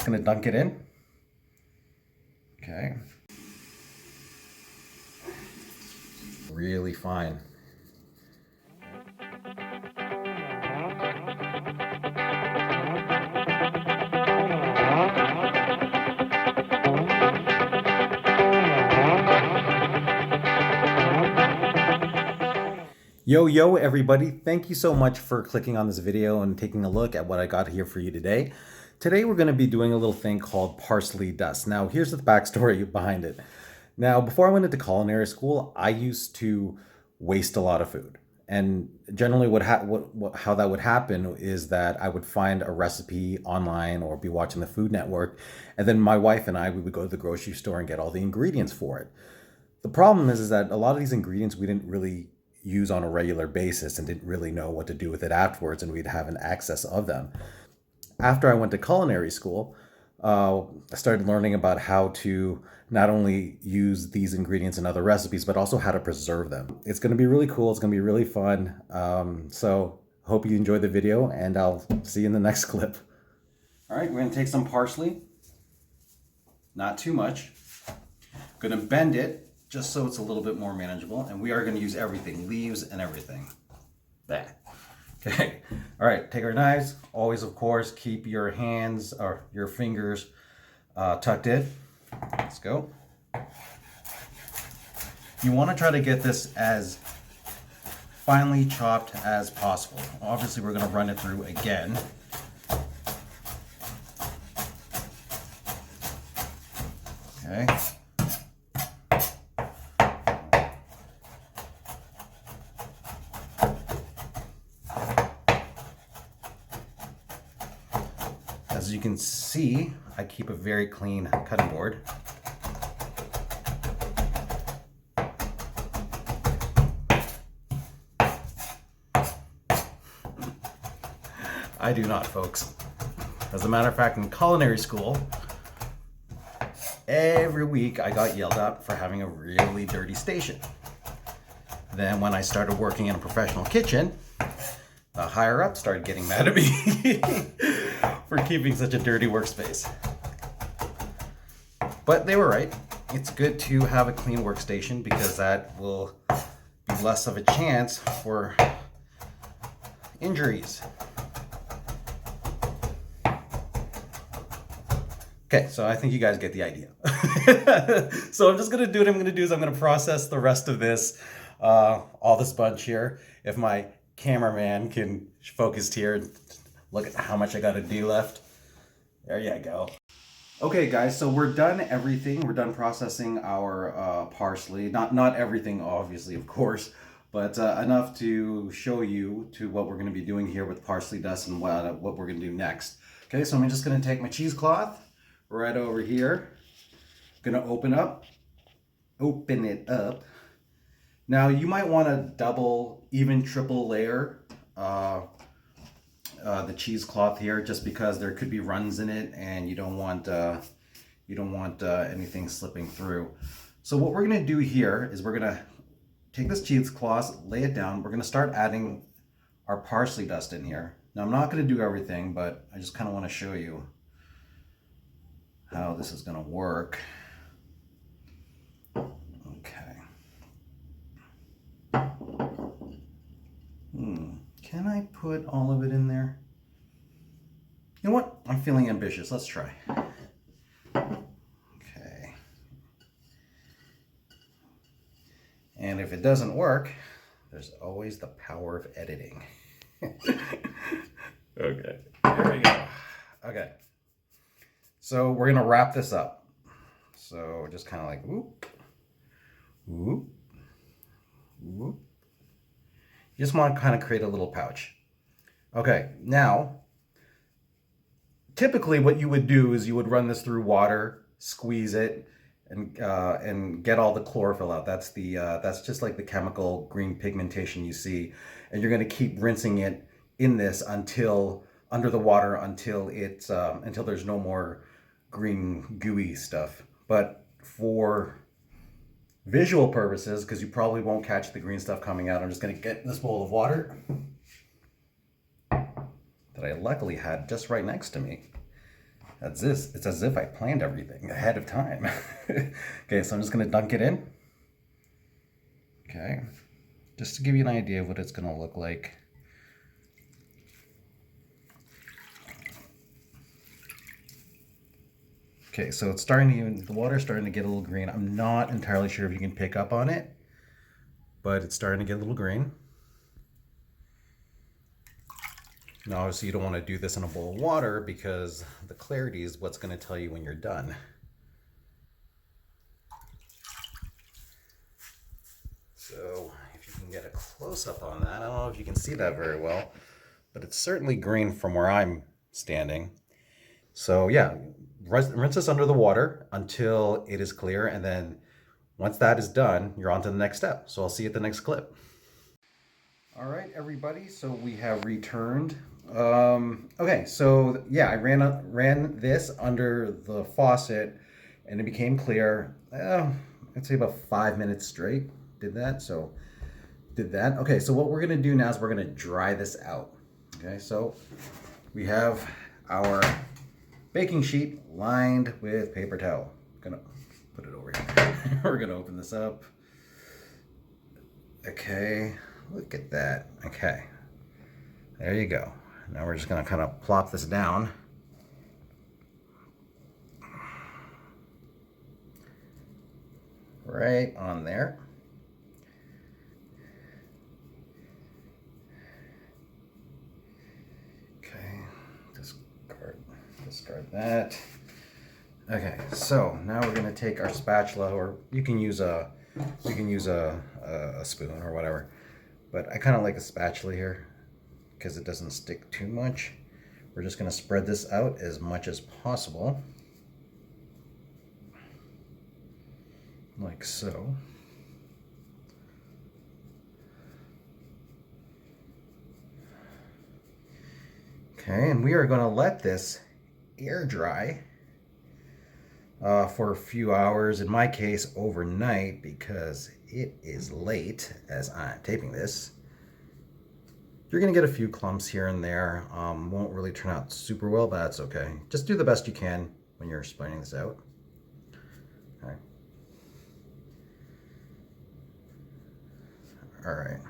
Just gonna dunk it in. Okay. Really fine. Yo, everybody. Thank you so much for clicking on this video and taking a look at what I got here for you today. Today, we're going to be doing a little thing called parsley dust. Now, here's the backstory behind it. Now, before I went into culinary school, I used to waste a lot of food. And generally how that would happen is that I would find a recipe online or be watching the Food Network. And then my wife and we would go to the grocery store and get all the ingredients for it. The problem is that a lot of these ingredients we didn't really use on a regular basis and didn't really know what to do with it afterwards, and we'd have an excess of them. After I went to culinary school, I started learning about how to not only use these ingredients in other recipes, but also how to preserve them. It's going to be really cool. It's going to be really fun. So hope you enjoyed the video, and I'll see you in the next clip. All right, we're going to take some parsley. Not too much. Going to bend it just so it's a little bit more manageable. And we are going to use everything, leaves and everything. That. Okay. All right, take our knives. Always, of course, keep your hands or your fingers tucked in. Let's go. You want to try to get this as finely chopped as possible. Obviously, we're going to run it through again. Okay. As you can see, I keep a very clean cutting board. I do not, folks. As a matter of fact, in culinary school, every week I got yelled at for having a really dirty station. Then when I started working in a professional kitchen, the higher up started getting mad at me for keeping such a dirty workspace. But they were right. It's good to have a clean workstation because that will be less of a chance for injuries. Okay, so I think you guys get the idea. So I'm just gonna do what I'm gonna do is I'm gonna process the rest of this, all this bunch here. If my cameraman can focus here and look at how much I gotta do left. There you go. Okay guys, so we're done everything. We're done processing our parsley. Not everything, obviously, of course, but enough to show you to what we're gonna be doing here with parsley dust and what we're gonna do next. Okay, so I'm just gonna take my cheesecloth right over here. Gonna open it up. Now you might want to double, even triple layer the cheesecloth here, just because there could be runs in it, and you don't want anything slipping through. So what we're gonna do here is we're gonna take this cheesecloth, lay it down. We're gonna start adding our parsley dust in here. Now I'm not gonna do everything, but I just kind of want to show you how this is gonna work. Can I put all of it in there? You know what? I'm feeling ambitious. Let's try. Okay. And if it doesn't work, there's always the power of editing. Okay. There we go. Okay. So we're gonna wrap this up. So just kind of like whoop, whoop, whoop. You just want to kind of create a little pouch. Okay, now, typically what you would do is you would run this through water, squeeze it, and get all the chlorophyll out. That's just like the chemical green pigmentation you see, and you're going to keep rinsing it in this until under the water until there's no more green gooey stuff. But for visual purposes, because you probably won't catch the green stuff coming out, I'm just going to get this bowl of water that I luckily had just right next to me. It's as if I planned everything ahead of time. Okay, so I'm just gonna dunk it in. Okay, just to give you an idea of what it's gonna look like. Okay, so it's the water's starting to get a little green. I'm not entirely sure if you can pick up on it, but it's starting to get a little green. Now, obviously you don't want to do this in a bowl of water because the clarity is what's going to tell you when you're done. So if you can get a close-up on that, I don't know if you can see that very well, but it's certainly green from where I'm standing. So yeah, rinse this under the water until it is clear, and then once that is done, you're on to the next step. So I'll see you at the next clip. All right, everybody, so we have returned. Okay, so yeah, I ran this under the faucet and it became clear. I'd say about 5 minutes straight did that. Okay, so what we're gonna do now is we're gonna dry this out. Okay, so we have our baking sheet lined with paper towel. Gonna put it over here. We're gonna open this up. Okay, look at that. Okay, there you go. Now we're just gonna kind of plop this down. Right on there. Okay, discard that. Okay, so now we're gonna take our spatula, or you can use a spoon or whatever, but I kind of like a spatula here because it doesn't stick too much. We're just gonna spread this out as much as possible, like so. Okay, and we are gonna let this air dry for a few hours, in my case overnight, because it is late as I'm taping this. You're gonna get a few clumps here and there. Won't really turn out super well, but that's okay. Just do the best you can when you're splaining this out. Okay. All right.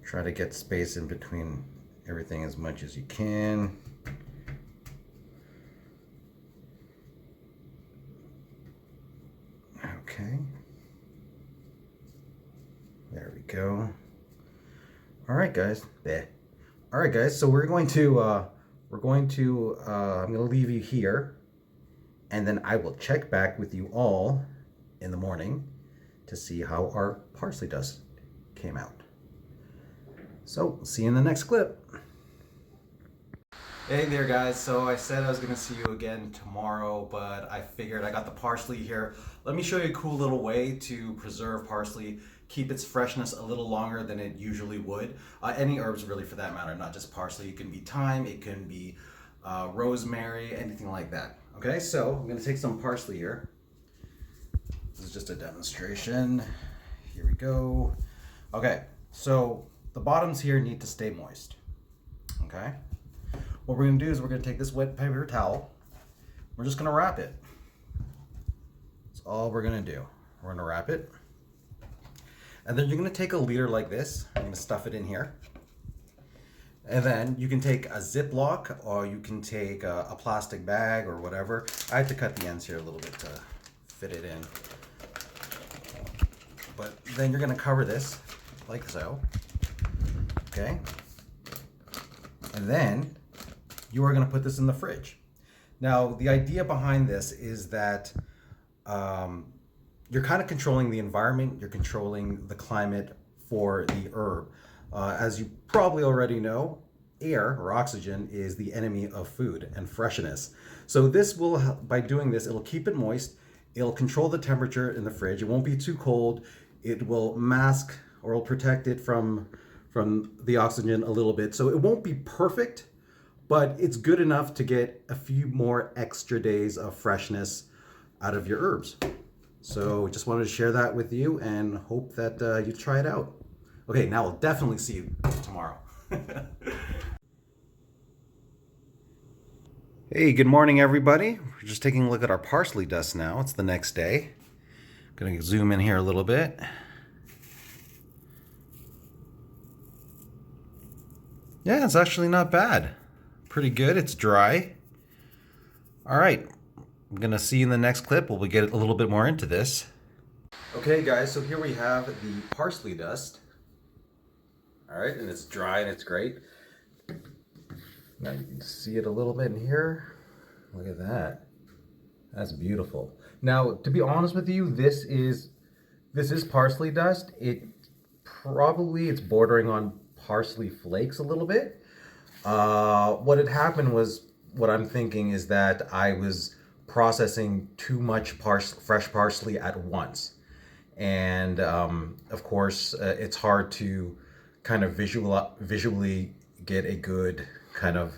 Try to get space in between everything as much as you can. Okay. There we go. All right, guys. There. All right, guys. So I'm going to leave you here, and then I will check back with you all in the morning to see how our parsley dust came out. So, see you in the next clip. Hey there, guys. So I said I was going to see you again tomorrow, but I figured I got the parsley here. Let me show you a cool little way to preserve parsley, keep its freshness a little longer than it usually would. Any herbs really, for that matter, not just parsley. It can be thyme, it can be rosemary, anything like that. Okay, so I'm going to take some parsley here. This is just a demonstration. Here we go. Okay, so the bottoms here need to stay moist. Okay. What we're going to do is we're going to take this wet paper towel. We're just going to wrap it. That's all we're going to do. We're going to wrap it. And then you're going to take a liter like this. I'm going to stuff it in here. And then you can take a Ziploc, or you can take a plastic bag or whatever. I had to cut the ends here a little bit to fit it in. But then you're going to cover this like so. Okay. And then you are going to put this in the fridge. Now, the idea behind this is that you're kind of controlling the environment, you're controlling the climate for the herb. As you probably already know, air or oxygen is the enemy of food and freshness. So this will, by doing this, it'll keep it moist, it'll control the temperature in the fridge, it won't be too cold, it will mask or will protect it from the oxygen a little bit. So it won't be perfect, but it's good enough to get a few more extra days of freshness out of your herbs. So just wanted to share that with you and hope that you try it out. Okay, now I'll definitely see you tomorrow. Hey, good morning everybody. We're just taking a look at our parsley dust now. It's the next day. Gonna zoom in here a little bit. Yeah, it's actually not bad. Pretty good, it's dry. All right, I'm gonna see you in the next clip where we get a little bit more into this. Okay guys, so here we have the parsley dust. All right, and it's dry and it's great. Now you can see it a little bit in here. Look at that. That's beautiful. Now, to be honest with you, this is parsley dust. It's bordering on parsley flakes a little bit. What had happened was, what I'm thinking is that I was processing too much fresh parsley at once. And of course, it's hard to kind of visually get a good kind of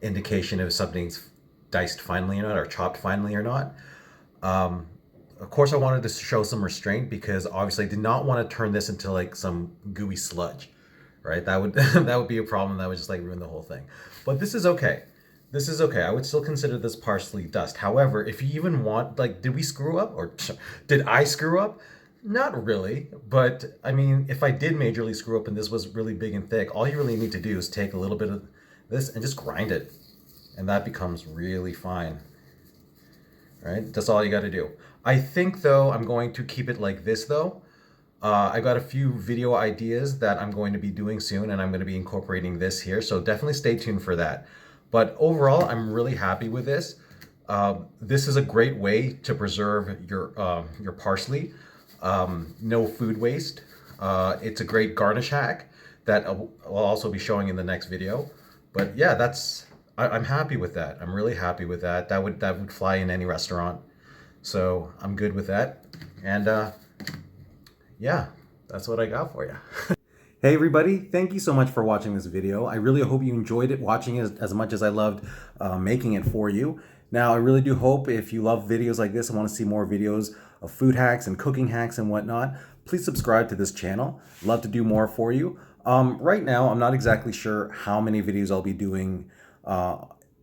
indication if something's diced finely or not, or chopped finely or not. Of course, I wanted to show some restraint because obviously I did not want to turn this into like some gooey sludge, right? That would that would be a problem. That would just like ruin the whole thing. But this is okay. This is okay. I would still consider this parsley dust. However, if you even want, like, did we screw up or did I screw up? Not really, but I mean, if I did majorly screw up and this was really big and thick, all you really need to do is take a little bit of this and just grind it, and that becomes really fine, right? That's all you got to do. I think, though, I'm going to keep it like this, though. I got a few video ideas that I'm going to be doing soon, and I'm going to be incorporating this here, so definitely stay tuned for that. But overall, I'm really happy with this. This is a great way to preserve your parsley. No food waste. It's a great garnish hack that I'll also be showing in the next video. But yeah, I'm happy with that. I'm really happy with that. That would fly in any restaurant. So I'm good with that. And yeah, that's what I got for you. Hey everybody, thank you so much for watching this video. I really hope you enjoyed it, watching it as much as I loved making it for you. Now, I really do hope if you love videos like this and want to see more videos of food hacks and cooking hacks and whatnot, please subscribe to this channel. Love to do more for you. Right now, I'm not exactly sure how many videos I'll be doing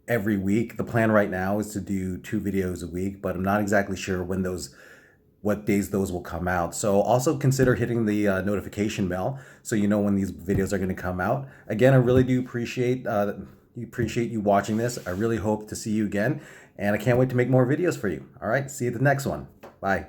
every week. The plan right now is to do 2 videos a week, but I'm not exactly sure what days those will come out. So also consider hitting the notification bell so you know when these videos are going to come out. Again, I really do appreciate you watching this. I really hope to see you again, and I can't wait to make more videos for you. All right, see you at the next one. Bye.